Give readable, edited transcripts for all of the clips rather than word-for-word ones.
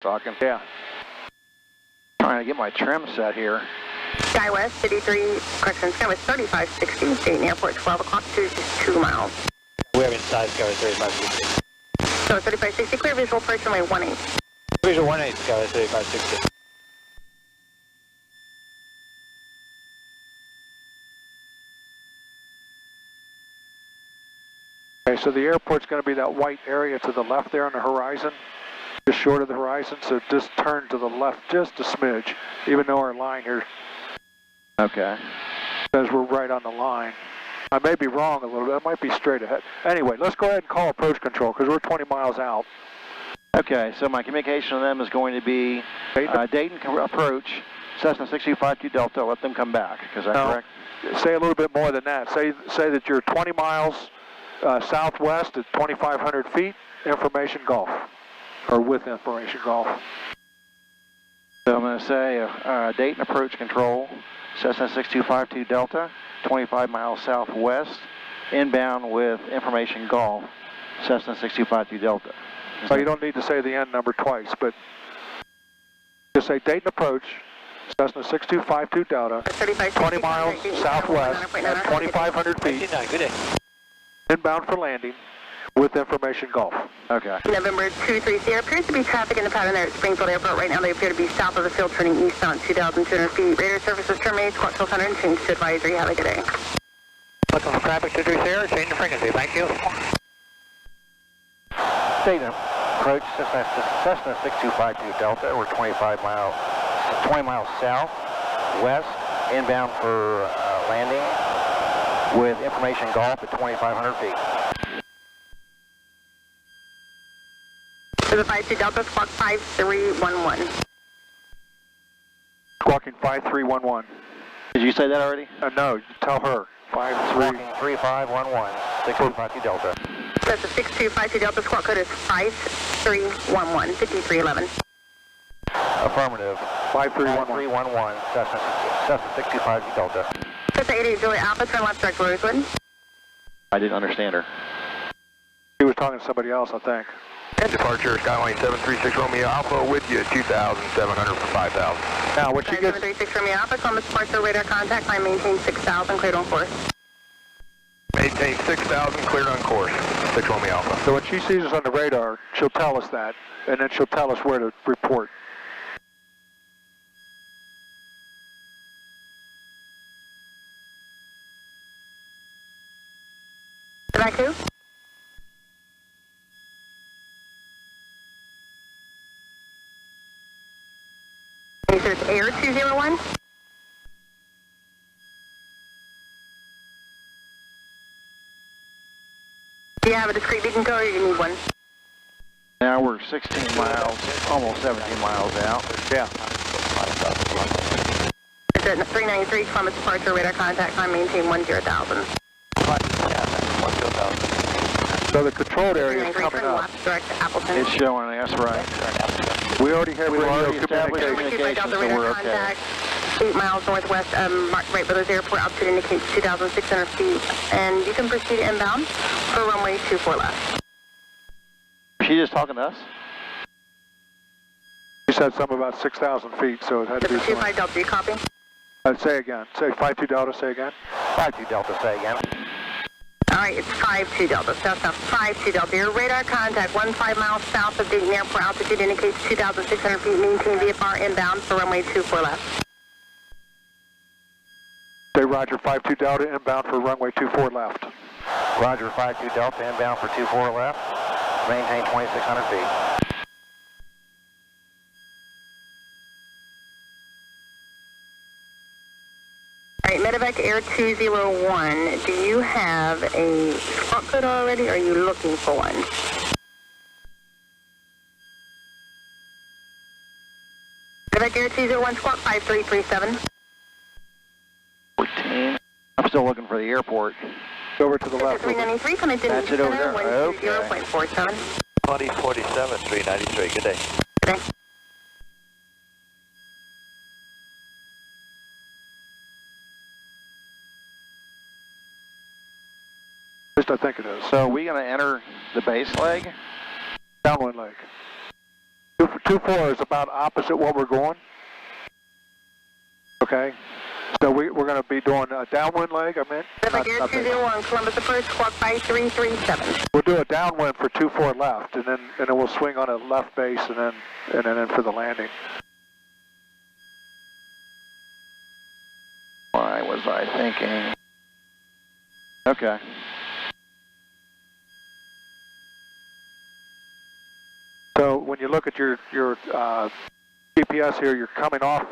talking. Yeah. Trying to get my trim set here. SkyWest 3560, Dayton Airport, 12 o'clock, 2 miles. We have inside SkyWest 3560. So 3560, clear visual approach runway 18. Visual 18, SkyWest 3560. Okay, so the airport's going to be that white area to the left there on the horizon, just short of the horizon, so just turn to the left just a smidge, even though our line here Okay. says we're right on the line. I may be wrong a little bit, it might be straight ahead. Anyway, let's go ahead and call approach control, because we're 20 miles out. Okay, so my communication to them is going to be Dayton approach, Cessna 6252 Delta, let them come back. Is that correct? Say a little bit more than that. Say that you're 20 miles southwest at 2,500 feet, information Gulf, or with information Gulf. So I'm going to say Dayton approach control, Cessna 6252 Delta, 25 miles southwest, inbound with information Gulf, Cessna 6252 Delta. So you don't need to say the end number twice, but just say Dayton approach, Cessna 6252 Delta, 20 miles southwest at 2,500 feet, Good day. inbound for landing with information Gulf. Okay. November 230, there appears to be traffic in the pattern there at Springfield Airport. Right now they appear to be south of the field turning east on 2,200 feet. Radar services terminated, squawk 1200 and change to advisory. Have a good day. Looking for traffic to there, change the frequency, thank you. Dayton approach, Cessna 6252 Delta, we're 20 miles south, west, inbound for landing with information Gulf at 2,500 feet. To the 52 Delta, squawk 5311. Squawking 5311. Did you say that already? No, tell her. 53. 3511, 6252 Delta. That's the 6252 Delta, squawk code is 5311, 5311. Affirmative. 5311, Cessna 6252 Delta. Cessna 88 Juliet Alpha, turn left direct Rosewood. I didn't understand her. He was talking to somebody else, I think. And departure, Skyline 736 Romeo Alpha with you, 2,700 for 5,000. Now, when she gets... 736 Romeo Alpha, Columbus departure, radar contact, line maintain 6,000, cleared on course. Maintain 6,000, cleared on course, 6 Romeo Alpha. So when she sees us on the radar, she'll tell us that, and then she'll tell us where to report. Back who? You said it's Air 201? Do you have a discrete beacon code or do you need one? Now we're 16 miles, almost 17 miles out. Yeah. It's at 393 Columbus departure, radar contact, line maintain 10,000. So the controlled area is coming up. Left direct to Appleton. It's showing us right. We already have radio established communication. communication, so we're okay. Contact, 8 miles northwest of Wright Brothers Airport. Altitude indicates 2,600 feet. And you can proceed inbound for runway 24 left. Is she just talking to us? She said something about 6,000 feet, so it had to be... 25 Delta, you copy? Say again. Say 52 Delta, say again. 52 Delta, say again. All right, it's 52 Delta, south 52 Delta. Your radar contact, 15 miles south of Dayton Airport. Altitude indicates 2,600 feet. Maintain VFR inbound for runway 24 left. Say Roger, 52 Delta, inbound for runway 24 left. Roger, 52 Delta, inbound for 24 left. Maintain 2,600 feet. All right, Medevac Air 201, do you have a squawk code already, or are you looking for one? Medevac Air 201, squawk 5337. 14. I'm still looking for the airport. Over to the left. 393, connected That's it over there. Okay. 120.47. 2047, 393, good day. Good day. At least I think it is. So are we going to enter the base leg? Downwind leg. 2 24 is about opposite what we're going. Okay. So we're going to be doing a downwind leg, I meant. Air 201, Columbus approach, squawk by 337. We'll do a downwind for 24 left, and then we'll swing on a left base, and then in for the landing. Why was I thinking? Okay. So when you look at your GPS here, you're coming off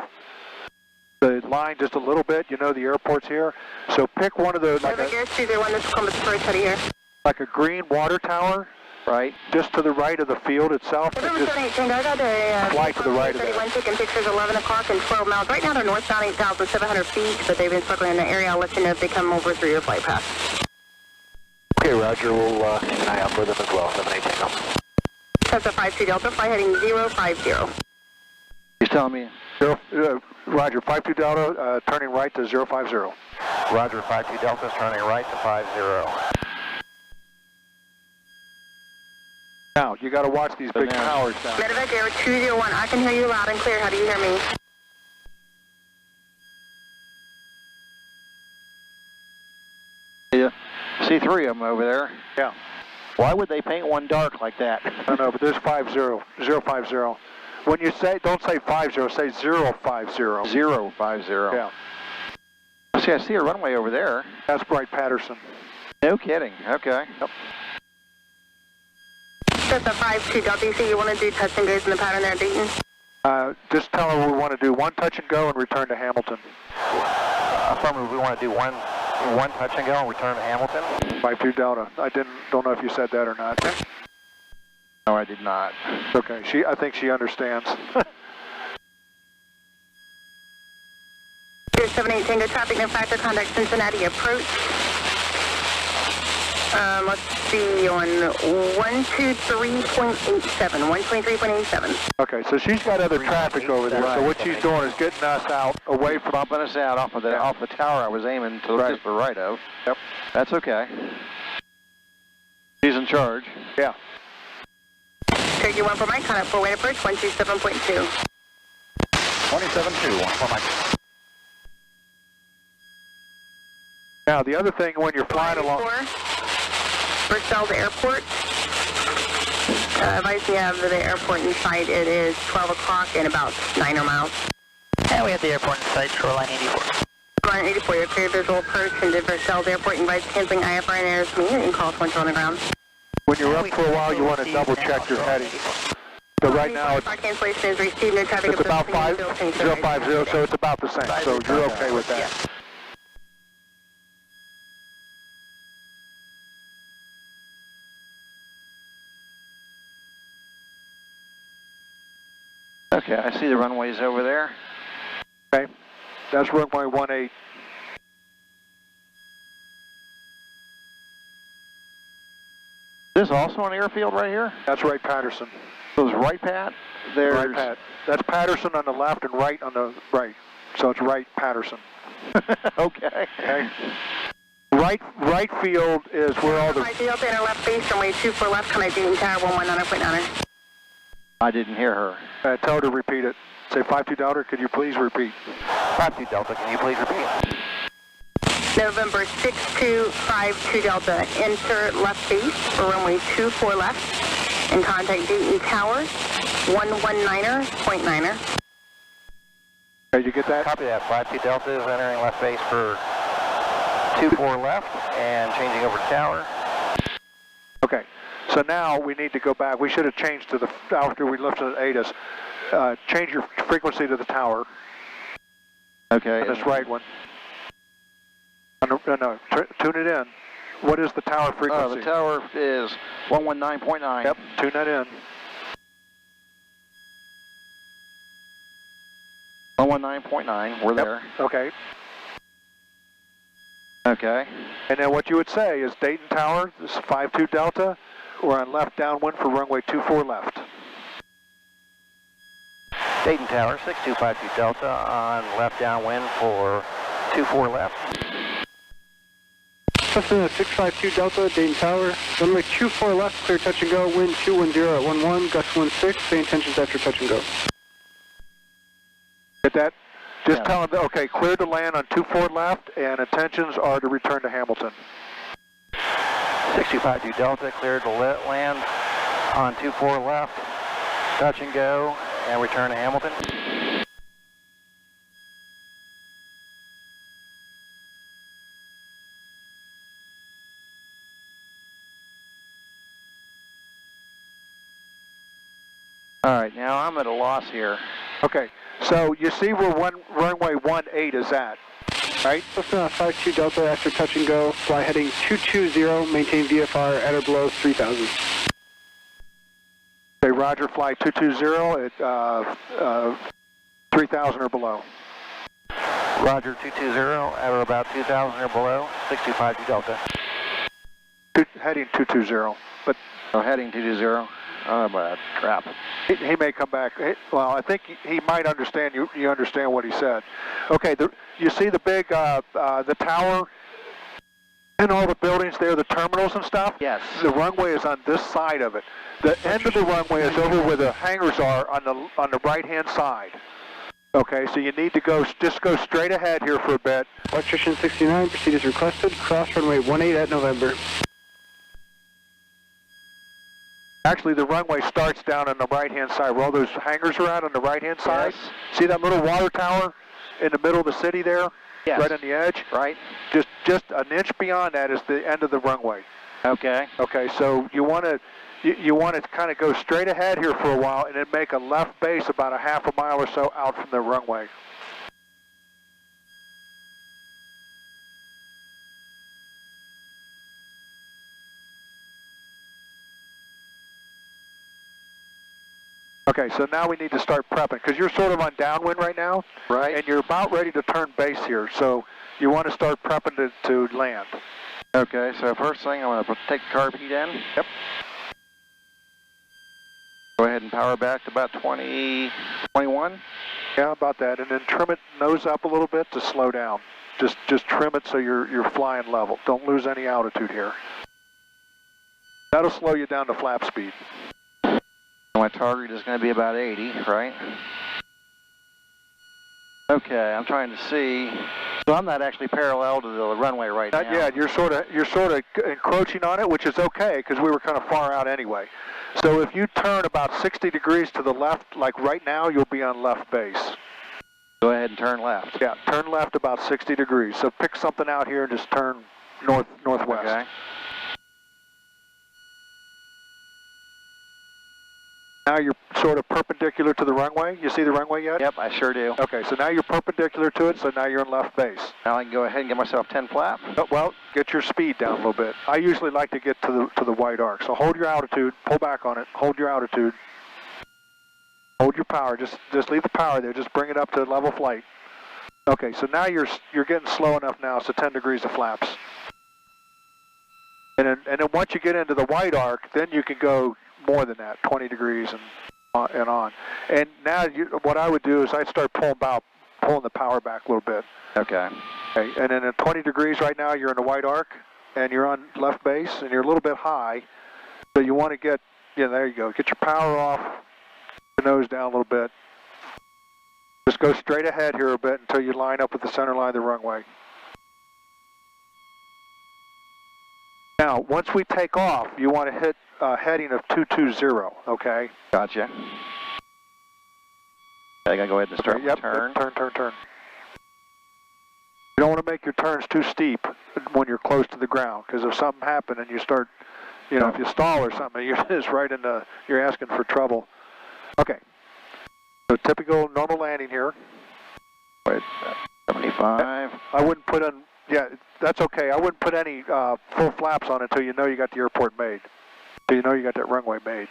the line just a little bit. You know the airport's here. So pick one of those, like Air 201, this is Columbus approach, out of here. Like a green water tower, right? Just to the right of the field itself. And just fly to the right of it. Taking pictures 11 o'clock and 12 miles. Right now they're northbound 8,700 feet, but they've been circling in the area. I'll let you know if they come over through your flight path. Okay, Roger. We'll keep an eye out for them as well. 78 Tango. Cessna 52 Delta, fly heading 050. He's telling me. Roger, 52 Delta, turning right to 050. Roger, 52 Delta is turning right to 50. Now, you got to watch these big towers down. Medevac Air 201, I can hear you loud and clear. How do you hear me? Yeah. See three of them over there. Yeah. Why would they paint one dark like that? I don't know, but there's 50, 050. When you say, don't say 50, say 050. 050. Yeah. See, I see a runway over there. That's Bright Patterson. No kidding. Okay. Yep. Cessna 52 Delta, you say you want to do touch and goes in the pattern there, Dayton? Just tell her we want to do one touch and go and return to Hamilton. Affirmative, we want to do one touch and go and return to Hamilton. 52 Delta. I don't know if you said that or not. No, I did not. Okay, I think she understands. Here's 78 Tango traffic, no factor, contact Cincinnati approach. Let's see, on 123.87, 123.87. Okay, so she's got other traffic over there, so what she's doing is getting us out, away from... Bumping us out off the tower I was aiming to just the right of. Yep. That's okay. She's in charge. Yeah. Turkey 1 for Mike, contact full weight approach, 127.2. 27.2, 1 for Mike. Now, the other thing when you're flying along... Versailles Airport. Advice you have the airport in sight. It is 12 o'clock and about 9 miles. And we have the airport in sight, shoreline 84. Shoreline 84, your clear visual approach into Versailles Airport. Invites canceling IFR and airs me and call Central on the ground. When you're up for a while, you want to double check your heading. So right now it's cancellation is received, no traffic. It's about 050, so it's about the same. So you're okay with that. Yeah. Okay, I see the runways over there. Okay, that's runway 18. Is this also an airfield right here? That's right, Patterson. So it's right, Pat? There's... Right, Pat. That's Patterson on the left and right on the right. So it's right, Patterson. Okay. Right field is where all the... Right field and our left base, runway 24 left, connect Dayton Tower 119.9. I didn't hear her. Tell her to repeat it. Say 52 Delta, could you please repeat? 52 Delta, can you please repeat? November 6252 Delta, enter left base for runway 24 left and contact Dayton Tower 119.9. Okay, you get that? Copy that. 52 Delta is entering left base for 24 left and changing over to tower. Okay. So now we need to go back. We should have changed to the, after we lifted at ATIS, change your frequency to the tower. Okay. And this right one. No, tune it in. What is the tower frequency? The tower is 119.9. Yep, tune that in. 119.9, we're there. Okay. Okay. And then what you would say is Dayton Tower, this is 52 Delta, we're on left downwind for runway 24 left. Dayton Tower, 6252 Delta, on left downwind for 24 left. Cessna 652 Delta, Dayton Tower. Runway 24 left, clear touch and go. Wind 210 at 11, gust 16. Say intentions after touch and go. Get that? Just tell them, okay, clear to land on 24 left, and intentions are to return to Hamilton. 6252 Delta, cleared to land on 24 left, touch and go, and return to Hamilton. All right, now I'm at a loss here. Okay, so you see where runway 18 is at, right? Cessna 52 Delta after touch and go. Fly heading 220, maintain VFR at or below 3000. Okay, roger, fly 220 at 3000 or below. Roger, 220 at or about 2000 or below, 6252 Delta. Heading 220, but... Oh, heading 220. Oh, bad crap. He may come back. Well, I think he might understand. You understand what he said. Okay, you see the big, the tower and all the buildings there, the terminals and stuff? Yes. The runway is on this side of it. The end of the runway is over where the hangars are on the right-hand side. Okay, so you need to just go straight ahead here for a bit. Electrician 69, proceed as requested. Cross runway 18 at November. Actually, the runway starts down on the right-hand side where all those hangars are at on the right-hand side. Yes. See that little water tower in the middle of the city there? Yes. Right on the edge? Right. Just an inch beyond that is the end of the runway. Okay. Okay, so you want to kind of go straight ahead here for a while and then make a left base about a half a mile or so out from the runway. Okay, so now we need to start prepping because you're sort of on downwind right now. Right. And you're about ready to turn base here, so you want to start prepping to land. Okay, so first thing I'm going to take the carb heat in. Yep. Go ahead and power back to about 20, 21. Yeah, about that, and then trim it nose up a little bit to slow down. Just trim it so you're flying level. Don't lose any altitude here. That'll slow you down to flap speed. My target is going to be about 80, right? Okay, I'm trying to see. So I'm not actually parallel to the runway right now. Not yet. You're sort of encroaching on it, which is okay because we were kind of far out anyway. So if you turn about 60 degrees to the left, like right now, you'll be on left base. Go ahead and turn left. Yeah, turn left about 60 degrees. So pick something out here and just turn northwest. Okay. Now you're sort of perpendicular to the runway. You see the runway yet? Yep, I sure do. Okay, so now you're perpendicular to it, so now you're in left base. Now I can go ahead and get myself 10 flap. Oh, well, get your speed down a little bit. I usually like to get to the white arc. So hold your altitude, pull back on it, hold your altitude. Hold your power, just leave the power there, just bring it up to level flight. Okay, so now you're getting slow enough now, so 10 degrees of flaps. And then once you get into the white arc, then you can go more than that, 20 degrees and on. And now what I would do is I'd start pulling the power back a little bit. Okay. Okay. And then at 20 degrees right now, you're in the white arc, and you're on left base, and you're a little bit high. So you want to get, there you go. Get your power off, your nose down a little bit. Just go straight ahead here a bit until you line up with the center line of the runway. Now, once we take off, you want to hit heading of 220, okay? Gotcha. I gotta go ahead and start my turn. Turn. You don't want to make your turns too steep when you're close to the ground, because if something happens and you start, if you stall or something, you're just right you're asking for trouble. Okay. So typical normal landing here. Wait, 75. I wouldn't put in, that's okay. I wouldn't put any full flaps on until you know you got the airport made. Until you know you got that runway made.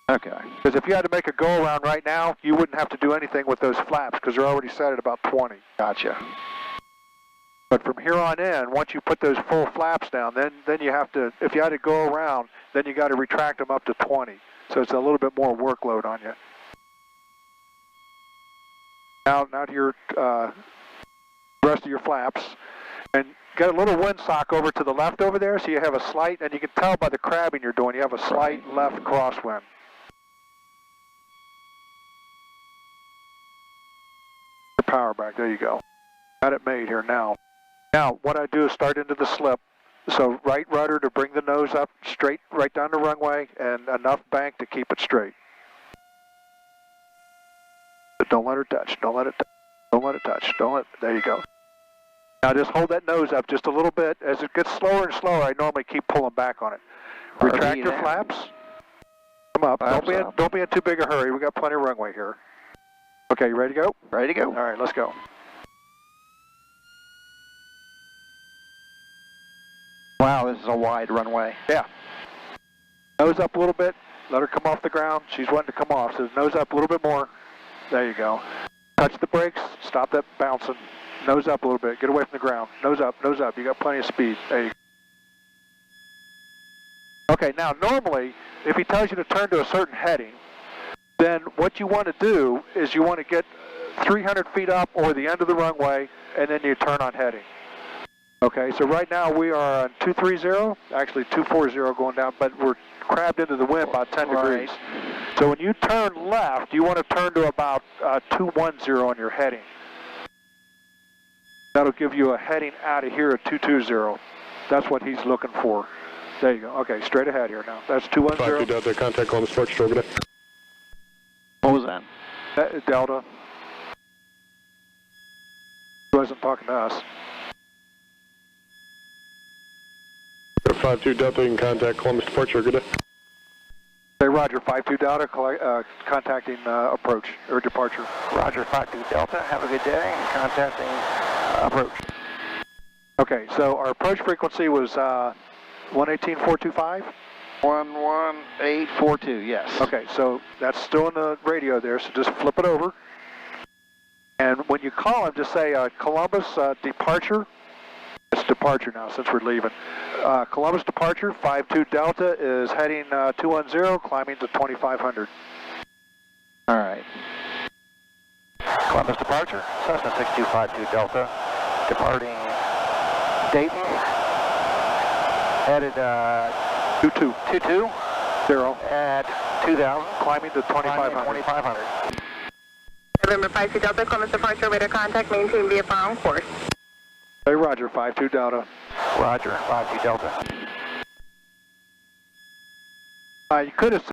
Okay. Because if you had to make a go around right now, you wouldn't have to do anything with those flaps because they're already set at about 20. Gotcha. But from here on in, once you put those full flaps down, then you have to, if you had to go around, then you got to retract them up to 20. So it's a little bit more workload on you. Now to your rest of your flaps. And get a little windsock over to the left over there, so you have a slight, and you can tell by the crabbing you're doing, you have a slight left crosswind. The power back, there you go. Got it made here now. Now, what I do is start into the slip. So right rudder to bring the nose up straight, right down the runway, and enough bank to keep it straight. But don't let her touch, don't let it touch, don't let it touch, there you go. Now just hold that nose up just a little bit. As it gets slower and slower, I normally keep pulling back on it. Retract your flaps. Come up. Don't be in too big a hurry. We got plenty of runway here. Okay, you ready to go? Ready to go. All right, let's go. Wow, this is a wide runway. Yeah. Nose up a little bit. Let her come off the ground. She's wanting to come off, so nose up a little bit more. There you go. Touch the brakes. Stop that bouncing. Nose up a little bit. Get away from the ground. Nose up, nose up. You got plenty of speed. There you go. Okay, now normally, if he tells you to turn to a certain heading, then what you want to do is you want to get 300 feet up or the end of the runway, and then you turn on heading. Okay, so right now we are on 230, actually 240 going down, but we're crabbed into the wind about 10 degrees. So when you turn left, you want to turn to about 210 on your heading. That'll give you a heading out of here at 220. That's what he's looking for. There you go. Okay, straight ahead here now. That's 210. 52 Delta, contact Columbus Departure Hogan. What was that? Delta. He wasn't talking to us. 52 Delta, you can contact Columbus Departure. Good day. Hey, Roger, 52 Delta, contacting approach or departure. Roger, 52 Delta. Have a good day. Contacting approach. Okay, so our approach frequency was 118.425? 11842, yes. Okay, so that's still in the radio there, so just flip it over. And when you call him, just say Columbus departure. It's departure now since we're leaving. Columbus departure, 52 Delta is heading 210, climbing to 2500. All right. Columbus departure, Cessna 6252 Delta, departing Dayton, headed 22 0 at 2000, climbing to 2500. November 52 Delta, Columbus departure, radar contact, maintain VFR on course. Hey, Roger, 52 Delta. Roger, 52 Delta. You could have